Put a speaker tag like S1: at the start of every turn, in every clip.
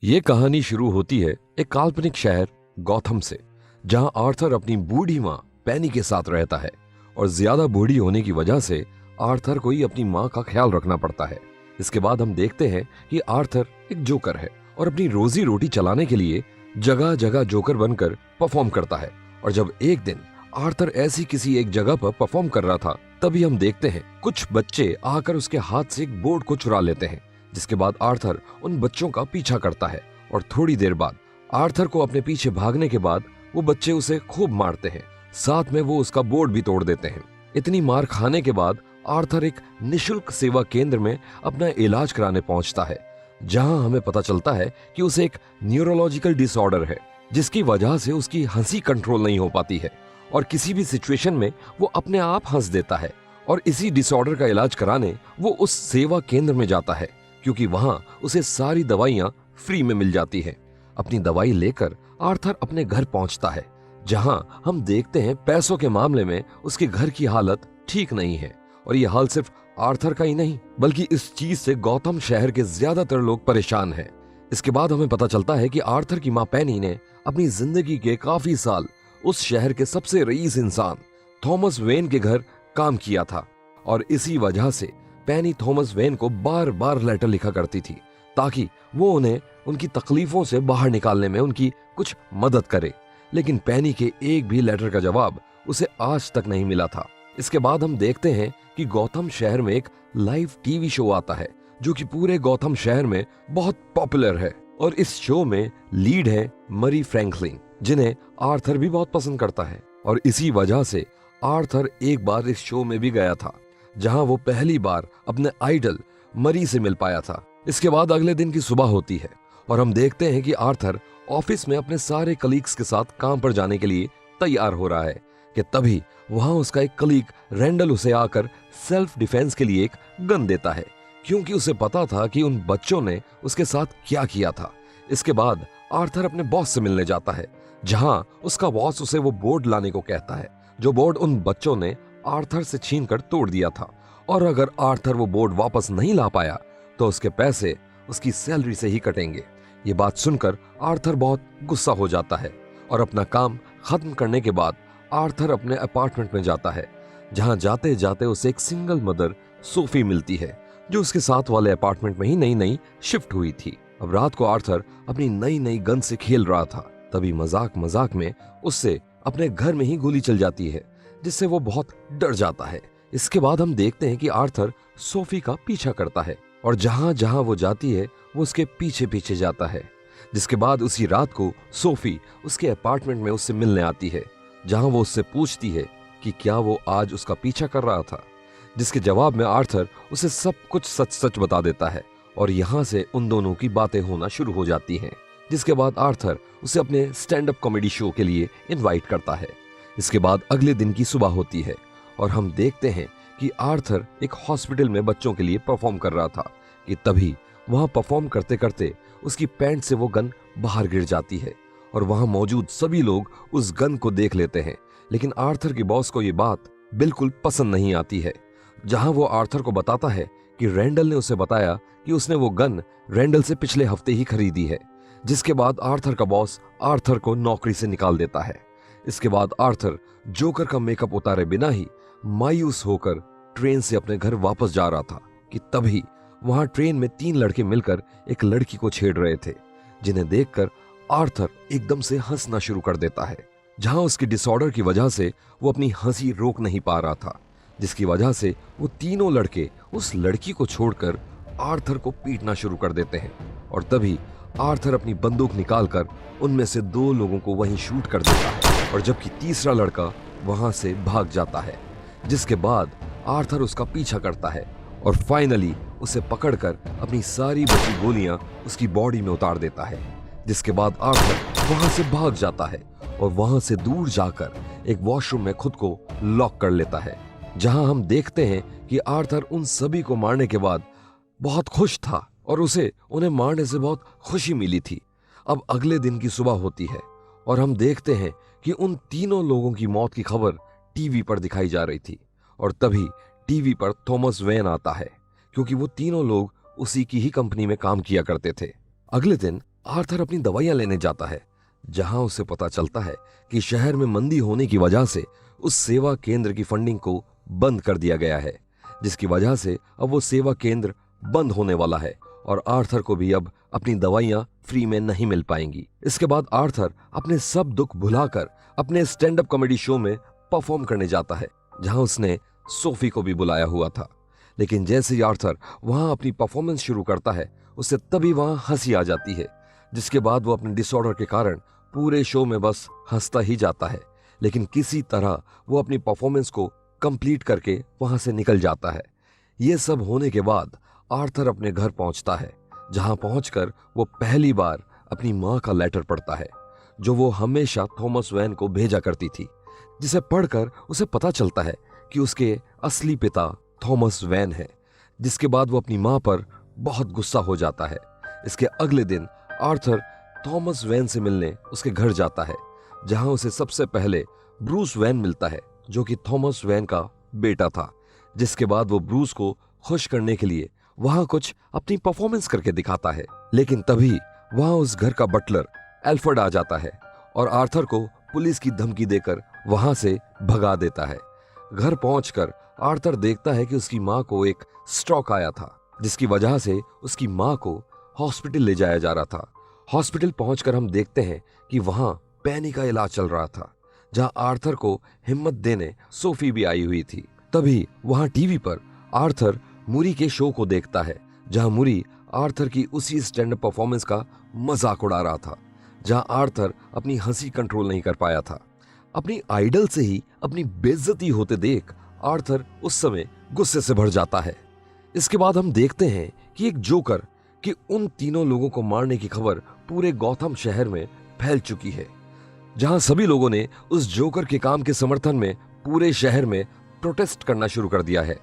S1: ये कहानी शुरू होती है एक काल्पनिक शहर गौथम से, जहां आर्थर अपनी बूढ़ी माँ पेनी के साथ रहता है और ज्यादा बूढ़ी होने की वजह से आर्थर को ही अपनी माँ का ख्याल रखना पड़ता है। इसके बाद हम देखते हैं कि आर्थर एक जोकर है और अपनी रोजी रोटी चलाने के लिए जगह जगह जोकर बनकर परफॉर्म करता है। और जब एक दिन आर्थर ऐसी किसी एक जगह पर परफॉर्म कर रहा था, तभी हम देखते हैं कुछ बच्चे आकर उसके हाथ से एक बोर्ड को चुरा लेते हैं। जिसके बाद आर्थर उन बच्चों का पीछा करता है और थोड़ी देर बाद आर्थर को अपने पीछे भागने के बाद वो बच्चे उसे खूब मारते हैं, साथ में वो उसका बोर्ड भी तोड़ देते हैं। इतनी मार खाने के बाद आर्थर एक निशुल्क सेवा केंद्र में अपना इलाज कराने पहुंचता है, जहां हमें पता चलता है कि उसे एक न्यूरोलॉजिकल डिसऑर्डर है, जिसकी वजह से उसकी हंसी कंट्रोल नहीं हो पाती है और किसी भी सिचुएशन में वो अपने आप हंस देता है। और इसी डिसऑर्डर का इलाज कराने वो उस सेवा केंद्र में जाता है, क्योंकि वहां उसे सारी दवाइयां फ्री में मिल जाती हैं। अपनी दवाई लेकर आर्थर अपने घर पहुंचता है, जहां हम देखते हैं पैसों के मामले में उसके घर की हालत ठीक नहीं है। और ये हाल सिर्फ आर्थर का ही नहीं, बल्कि इस चीज से गौतम शहर के ज्यादातर लोग परेशान हैं। इसके बाद हमें पता चलता है कि आर्थर की माँ पेनी ने अपनी जिंदगी के काफी साल उस शहर के सबसे रईस इंसान थॉमस वेन के घर काम किया था, और इसी वजह से पेनी थॉमस वेन को बार बार लेटर लिखा करती थी, ताकि वो उन्हें उनकी तकलीफों से बाहर निकालने में उनकी कुछ मदद करे। लेकिन पेनी के एक भी लेटर का जवाब उसे आज तक नहीं मिला था। इसके बाद हम देखते हैं कि गौतम शहर में एक लाइव टीवी शो आता है, जो कि पूरे गौतम शहर में बहुत पॉपुलर है। और इस शो में लीड है मरी फ्रैंकलिन, जिन्हें आर्थर भी बहुत पसंद करता है। और इसी वजह से आर्थर एक बार इस शो में भी गया था, जहां वो पहली बार अपने आइडल मरी से मिल पाया था। इसके बाद अगले दिन की सुबह होती है और हम देखते हैं कि आर्थर ऑफिस में अपने सारे कलीग्स के साथ काम पर जाने के लिए तैयार हो रहा है कि तभी वहां उसका एक कलीग रेंडल उसे आकर सेल्फ डिफेंस के लिए एक गन देता है, क्योंकि उसे पता था कि उन बच्चों ने उसके साथ क्या किया था। इसके बाद आर्थर अपने बॉस से मिलने जाता है, जहां उसका बॉस उसे वो बोर्ड लाने को कहता है, जो बोर्ड उन बच्चों ने आर्थर से छीनकर तोड़ दिया था। और अगर आर्थर वो बोर्ड वापस नहीं ला पाया तो उसके पैसे उसकी सैलरी से ही कटेंगे। ये बात सुनकर आर्थर बहुत गुस्सा हो जाता है और अपना काम खत्म करने के बाद आर्थर अपने अपार्टमेंट में जाता है, जहां जाते जाते उसे एक सिंगल मदर सोफी मिलती है, जो उसके साथ वाले अपार्टमेंट में ही नई नई शिफ्ट हुई थी। अब रात को आर्थर अपनी नई नई गन से खेल रहा था, तभी मजाक मजाक में उससे अपने घर में ही गोली चल जाती है, जिससे वो बहुत डर जाता है। इसके बाद हम देखते हैं कि आर्थर सोफी का पीछा करता है और जहां जहां वो जाती है वो उसके पीछे पीछे जाता है। जिसके बाद उसी रात को सोफी उसके अपार्टमेंट में उससे मिलने आती है, जहां वो उससे पूछती है कि क्या वो आज उसका पीछा कर रहा था, जिसके जवाब में आर्थर उसे सब कुछ सच सच बता देता है। और यहां से उन दोनों की बातें होना शुरू हो जाती हैं। जिसके बाद आर्थर उसे अपने स्टैंड अप कॉमेडी शो के लिए इनवाइट करता है। इसके बाद अगले दिन की सुबह होती है और हम देखते हैं कि आर्थर एक हॉस्पिटल में बच्चों के लिए परफॉर्म कर रहा था कि तभी वहां परफॉर्म करते करते उसकी पैंट से वो गन बाहर गिर जाती है और वहां मौजूद सभी लोग उस गन को देख लेते हैं। लेकिन आर्थर के बॉस को ये बात बिल्कुल पसंद नहीं आती है, जहां वो आर्थर को बताता है कि रेंडल ने उसे बताया कि उसने वो गन रेंडल से पिछले हफ्ते ही खरीदी है। जिसके बाद आर्थर का बॉस आर्थर को नौकरी से निकाल देता है। इसके बाद आर्थर जोकर का मेकअप उतारे बिना ही मायूस होकर ट्रेन से अपने घर वापस जा रहा था कि तभी वहां ट्रेन में 3 लड़के मिलकर एक लड़की को छेड़ रहे थे, जिन्हें देखकर आर्थर एकदम से हंसना शुरू कर देता है, जहां उसकी डिसऑर्डर की वजह से वो अपनी हंसी रोक नहीं पा रहा था। जिसकी वजह से वो तीनों लड़के उस लड़की को छोड़कर आर्थर को पीटना शुरू कर देते हैं। और तभी आर्थर अपनी बंदूक निकालकर उनमें से 2 लोगों को वहीं शूट कर देता है, और जबकि तीसरा लड़का वहां से भाग जाता है। जिसके बाद आर्थर उसका पीछा करता है और फाइनली उसे पकड़कर अपनी सारी बची गोलियां उसकी बॉडी में उतार देता है। जिसके बाद आर्थर वहां से भाग जाता है और वहां से दूर जाकर एक वॉशरूम में खुद को लॉक कर लेता है, जहां हम देखते हैं कि आर्थर उन सभी को मारने के बाद बहुत खुश था और उसे उन्हें मारने से बहुत खुशी मिली थी। अब अगले दिन की सुबह होती है और हम देखते हैं कि उन तीनों लोगों की मौत की खबर टीवी पर दिखाई जा रही थी। और तभी टीवी पर थॉमस वेन आता है, क्योंकि वो तीनों लोग उसी की ही कंपनी में काम किया करते थे। अगले दिन आर्थर अपनी दवाइयां लेने जाता है, जहां उसे पता चलता है कि शहर में मंदी होने की वजह से उस सेवा केंद्र की फंडिंग को बंद कर दिया गया है, जिसकी वजह से अब वो सेवा केंद्र बंद होने वाला है और आर्थर को भी अब अपनी दवाइयां फ्री में नहीं मिल पाएंगी। इसके बाद आर्थर अपने सब दुख भुलाकर अपने स्टैंड अप कॉमेडी शो में परफॉर्म करने जाता है, जहां उसने सोफी को भी बुलाया हुआ था। लेकिन जैसे ही आर्थर वहां अपनी परफॉर्मेंस शुरू करता है, उसे तभी वहां हंसी आ जाती है, जिसके बाद वो अपने डिसऑर्डर के कारण पूरे शो में बस हंसता ही जाता है। लेकिन किसी तरह वो अपनी परफॉर्मेंस को कंप्लीट करके वहां से निकल जाता है। ये सब होने के बाद आर्थर अपने घर पहुंचता है, जहां पहुंचकर वो पहली बार अपनी मां का लेटर पढ़ता है, जो वो हमेशा थॉमस वेन को भेजा करती थी, जिसे पढ़कर उसे पता चलता है कि उसके असली पिता थॉमस वेन है। जिसके बाद वो अपनी मां पर बहुत गुस्सा हो जाता है। इसके अगले दिन आर्थर थॉमस वेन से मिलने उसके घर जाता है, जहां उसे सबसे पहले ब्रूस वेन मिलता है, जो कि थॉमस वेन का बेटा था। जिसके बाद वो ब्रूस को खुश करने के लिए वहां कुछ अपनी परफॉर्मेंस करके दिखाता है। लेकिन तभी वहां उस घर का बटलर एल्फ्रेड आ जाता है और आर्थर को पुलिस की धमकी देकर वहां से भगा देता है। घर पहुंचकर आर्थर देखता है कि उसकी मां को एक स्ट्रोक आया था, जिसकी वजह से उसकी मां को हॉस्पिटल ले जाया जा रहा था। हॉस्पिटल पहुंचकर हम देखते हैं कि वहां पैनी का इलाज चल रहा था, जहां आर्थर को हिम्मत देने सोफी भी आई हुई थी। तभी वहां टीवी पर आर्थर मूरी के शो को देखता है, जहां मूरी आर्थर की उसी स्टैंड अप परफॉर्मेंस का मजाक उड़ा रहा था, जहां आर्थर अपनी हंसी कंट्रोल नहीं कर पाया था। अपनी आइडल से ही अपनी बेइज्जती होते देख आर्थर उस समय गुस्से से भर जाता है। इसके बाद हम देखते हैं कि एक जोकर कि उन तीनों लोगों को मारने की खबर पूरे गॉथम शहर में फैल चुकी है, जहां सभी लोगों ने उस जोकर के काम के समर्थन में पूरे शहर में प्रोटेस्ट करना शुरू कर दिया है,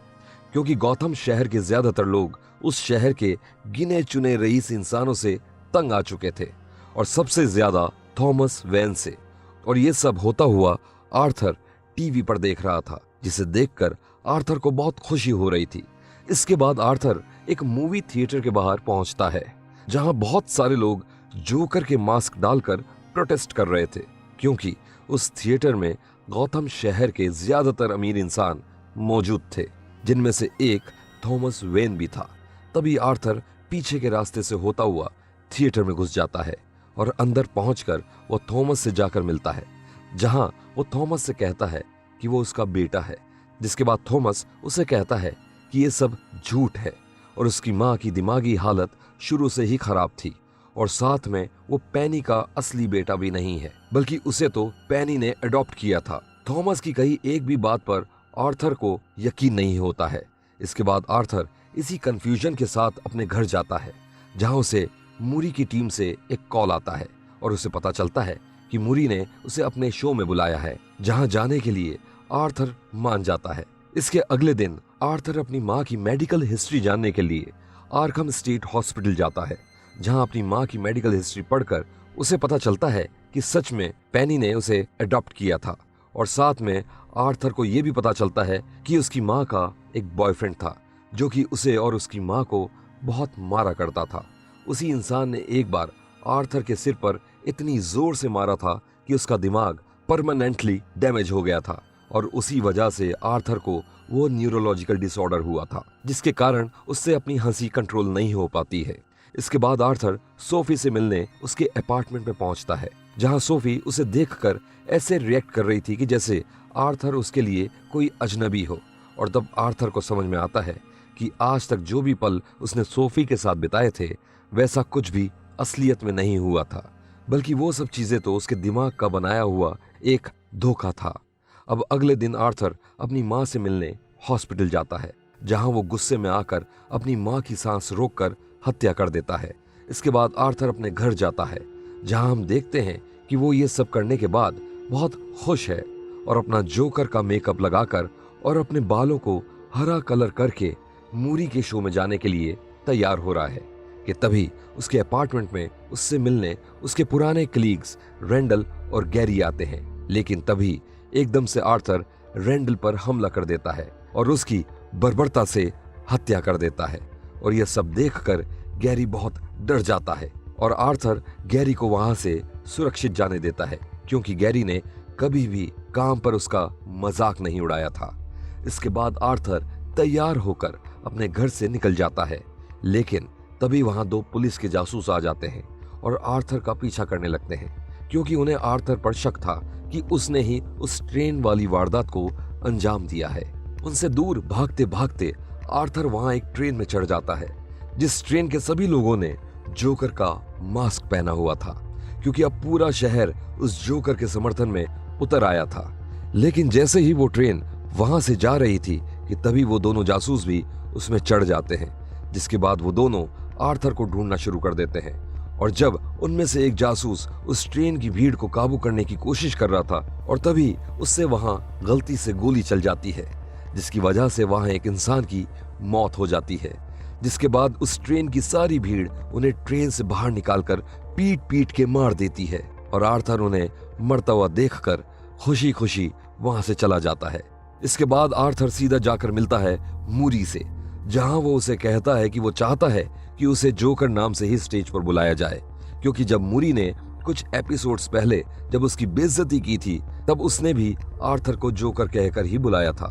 S1: क्योंकि गॉथम शहर के ज्यादातर लोग उस शहर के गिने चुने रईस इंसानों से तंग आ चुके थे, और सबसे ज्यादा थॉमस वेन से। और ये सब होता हुआ आर्थर टीवी पर देख रहा था, जिसे देखकर आर्थर को बहुत खुशी हो रही थी। इसके बाद आर्थर एक मूवी थिएटर के बाहर पहुंचता है, जहां बहुत सारे लोग जोकर के मास्क डालकर प्रोटेस्ट कर रहे थे, क्योंकि उस थिएटर में गॉथम शहर के ज्यादातर अमीर इंसान मौजूद थे, जिनमें से एक थॉमस वेन भी था। तभी आर्थर पीछे के रास्ते से होता हुआ थिएटर में घुस जाता है और अंदर पहुंचकर वो थॉमस से जाकर मिलता है, जहां वो थॉमस से कहता है कि वो उसका बेटा है। जिसके बाद थॉमस उसे कहता है कि ये सब झूठ है और उसकी मां की दिमागी हालत शुरू से ही खराब थी, और साथ में वो पैनी का असली बेटा भी नहीं है, बल्कि उसे तो पैनी ने अडॉप्ट किया था। थॉमस की कही एक भी बात पर आर्थर को यकीन नहीं होता है। इसके बाद आर्थर इसी कंफ्यूजन के साथ अपने घर जाता है, जहां उसे मूरी की टीम से एक कॉल आता है और उसे पता चलता है कि मूरी ने उसे अपने शो में बुलाया है, जहां जाने के लिए आर्थर मान जाता है। इसके अगले दिन आर्थर अपनी मां की मेडिकल हिस्ट्री जानने के लिए आर्खम स्टेट हॉस्पिटल जाता है, जहां अपनी मां की मेडिकल हिस्ट्री पढ़कर उसे पता चलता है कि सच में पैनी ने उसे अडॉप्ट किया था, और साथ में आर्थर को यह भी पता चलता है कि उसकी मां का एक बॉयफ्रेंड था, जो कि उसे और उसकी मां को बहुत मारा करता था। उसी इंसान ने एक बार आर्थर के सिर पर इतनी जोर से मारा था कि उसका दिमाग परमानेंटली डैमेज हो गया था, और उसी वजह से आर्थर को वो न्यूरोलॉजिकल डिसऑर्डर हुआ था, जिसके कारण उससे अपनी हंसी कंट्रोल नहीं हो पाती है। इसके बाद आर्थर सोफी से मिलने उसके अपार्टमेंट में पहुंचता है, जहां सोफी उसे देखकर ऐसे रिएक्ट कर रही थी कि जैसे आर्थर उसके लिए कोई अजनबी हो। और तब आर्थर को समझ में आता है कि आज तक जो भी पल उसने सोफी के साथ बिताए थे, वैसा कुछ भी असलियत में नहीं हुआ था, बल्कि वो सब चीजें तो उसके दिमाग का बनाया हुआ एक धोखा था। अब अगले दिन आर्थर अपनी मां से मिलने हॉस्पिटल जाता है, जहां वो गुस्से में आकर अपनी मां की सांस रोककर हत्या कर देता है। इसके बाद आर्थर अपने घर जाता है, जहां हम देखते हैं कि वो ये सब करने के बाद बहुत खुश है और अपना जोकर का मेकअप लगाकर और अपने बालों को हरा कलर करके मूरी के शो में जाने के लिए तैयार हो रहा है कि तभी उसके अपार्टमेंट में उससे मिलने उसके पुराने कलीग्स रेंडल और गैरी आते हैं। लेकिन तभी एकदम से आर्थर रेंडल पर हमला कर देता है और उसकी बर्बरता से हत्या कर देता है, और यह सब देखकर गैरी बहुत डर जाता है और आर्थर गैरी को वहां से सुरक्षित जाने देता है, क्योंकि गैरी ने कभी भी काम पर उसका मजाक नहीं उड़ाया था। इसके बाद आर्थर तैयार होकर अपने घर से निकल जाता है, लेकिन तभी वहां 2 पुलिस के जासूस आ जाते हैं और आर्थर का पीछा करने लगते हैं, क्योंकि उन्हें आर्थर पर शक था कि उसने ही उस ट्रेन वाली वारदात को अंजाम दिया है। उनसे दूर भागते भागते आर्थर वहां एक ट्रेन में चढ़ जाता है, जिस ट्रेन के सभी लोगों ने जोकर का मास्क पहना हुआ था, क्योंकि अब पूरा शहर उस जोकर के समर्थन में उतर आया था। लेकिन जैसे ही वो ट्रेन वहां से जा रही थी कि तभी वो दोनों जासूस भी उसमें चढ़ जाते हैं, जिसके बाद वो दोनों आर्थर को ढूंढना शुरू कर देते हैं। और जब उनमें से एक जासूस उस ट्रेन की भीड़ को काबू करने की कोशिश कर रहा था, और तभी उससे वहां गलती से गोली चल जाती है, जिसकी वजह से वहां एक इंसान की मौत हो जाती है। जिसके बाद उस ट्रेन की सारी भीड़ उन्हें ट्रेन से बाहर निकालकर पीट पीट के मार देती है, और आर्थर उन्हें मरता हुआ देखकर खुशी खुशी वहां से चला जाता है। इसके बाद आर्थर सीधा जाकर मिलता है मूरी से, जहां वो उसे कहता है कि वो चाहता है कि उसे जोकर नाम से ही स्टेज पर बुलाया जाए, क्योंकि जब मूरी ने कुछ एपिसोड्स पहले जब उसकी बेइज्जती की थी, तब उसने भी आर्थर को जोकर कहकर ही बुलाया था।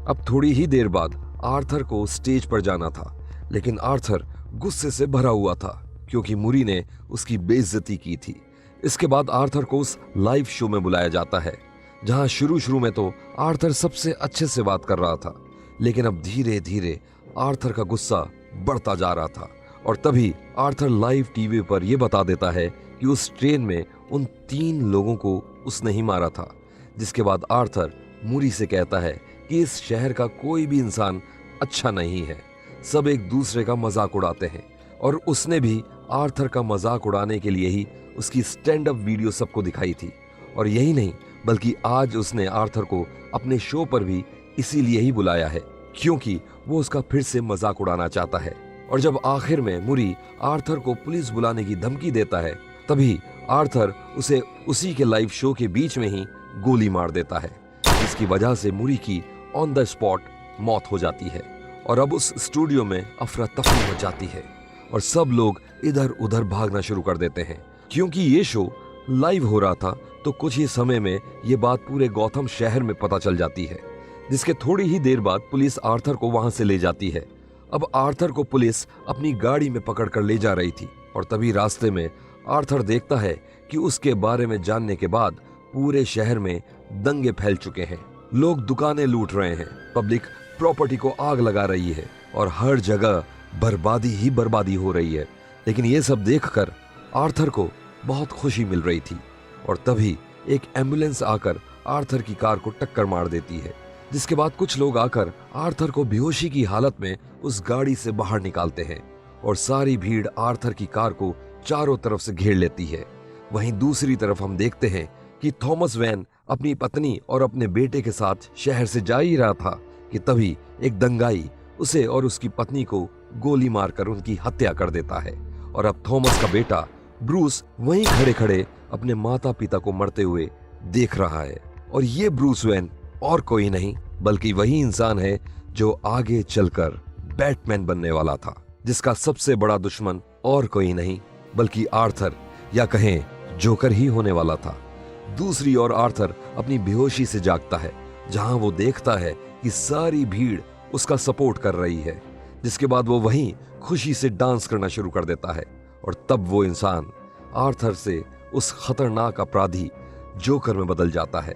S1: अब थोड़ी ही देर बाद आर्थर को स्टेज पर जाना था, लेकिन आर्थर गुस्से से भरा हुआ था, क्योंकि मूरी ने उसकी बेइज्जती की थी। इसके बाद आर्थर को उस लाइव शो में बुलाया जाता है, जहां शुरू में तो आर्थर सबसे अच्छे से बात कर रहा था, लेकिन अब धीरे धीरे आर्थर का गुस्सा बढ़ता जा रहा था। और तभी आर्थर लाइव टीवी पर यह बता देता है कि उस ट्रेन में उन 3 लोगों को उसने ही मारा था। जिसके बाद आर्थर मूरी से कहता है कि इस शहर का कोई भी इंसान अच्छा नहीं है, सब एक दूसरे का मजाक उड़ाते हैं। और उसने भी आर्थर का मजाक उड़ाने के लिए ही उसकी स्टैंड अप वीडियो सबको दिखाई थी। और यही नहीं, बल्कि आज उसने आर्थर को अपने शो पर भी इसीलिए ही बुलाया है, क्योंकि वो उसका फिर से मजाक उड़ाना चाहता है। और जब आखिर में मूरी आर्थर को पुलिस बुलाने की धमकी देता है, तभी आर्थर उसे उसी के लाइव शो के बीच में ही गोली मार देता है, जिसकी वजह से मूरी की ऑन द स्पॉट मौत हो जाती है। और अब उस स्टूडियो में अफरा तफरी हो जाती है और सब लोग इधर उधर भागना शुरू कर देते हैं, क्योंकि ये शो लाइव हो रहा था। तो कुछ ही समय में ये बात पूरे गौथम शहर में पता चल जाती है, जिसके थोड़ी ही देर बाद पुलिस आर्थर को वहां से ले जाती है। अब आर्थर को पुलिस अपनी गाड़ी में पकड़कर ले जा रही थी, और तभी रास्ते में आर्थर देखता है कि उसके बारे में जानने के बाद पूरे शहर में दंगे फैल चुके हैं। लोग दुकानें लूट रहे हैं, पब्लिक प्रॉपर्टी को आग लगा रही है, और हर जगह बर्बादी ही बर्बादी हो रही है। लेकिन ये सब देखकर आर्थर को बहुत खुशी मिल रही थी। और तभी एक एम्बुलेंस आकर आर्थर की कार को टक्कर मार देती है, जिसके बाद कुछ लोग आकर आर्थर को बेहोशी की हालत में उस गाड़ी से बाहर निकालते हैं, और सारी भीड़ आर्थर की कार को चारों तरफ से घेर लेती है। वहीं दूसरी तरफ हम देखते हैं कि थॉमस वैन अपनी पत्नी और अपने बेटे के साथ शहर से जा ही रहा था कि तभी एक दंगाई उसे और उसकी पत्नी को गोली मारकर उनकी हत्या कर देता है। और अब थॉमस का बेटा ब्रूस वहीं खड़े खड़े अपने माता पिता को मरते हुए देख रहा है। और ये ब्रूस वैन और कोई नहीं बल्कि वही इंसान है जो आगे चलकर बैटमैन बनने वाला था, जिसका सबसे बड़ा दुश्मन और कोई नहीं बल्कि आर्थर, या कहें जोकर ही होने वाला था। दूसरी ओर आर्थर अपनी बेहोशी से जागता है, जहां वो देखता है कि सारी भीड़ उसका सपोर्ट कर रही है, जिसके बाद वो वहीं खुशी से डांस करना शुरू कर देता है। और तब वो इंसान आर्थर से उस खतरनाक अपराधी जोकर में बदल जाता है।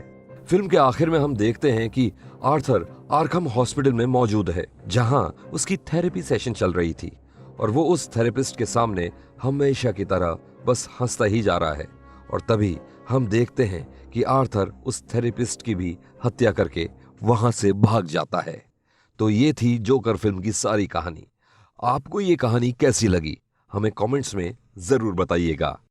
S1: फिल्म के आखिर में हम देखते हैं कि आर्थर आर्खम हॉस्पिटल में मौजूद है, जहां उसकी थेरेपी सेशन चल रही थी, और वो उस थेरेपिस्ट के सामने हमेशा की तरह बस हंसता ही जा रहा है। और तभी हम देखते हैं कि आर्थर उस थेरेपिस्ट की भी हत्या करके वहां से भाग जाता है। तो ये थी जोकर फिल्म की सारी कहानी। आपको ये कहानी कैसी लगी हमें कमेंट्स में जरूर बताइएगा।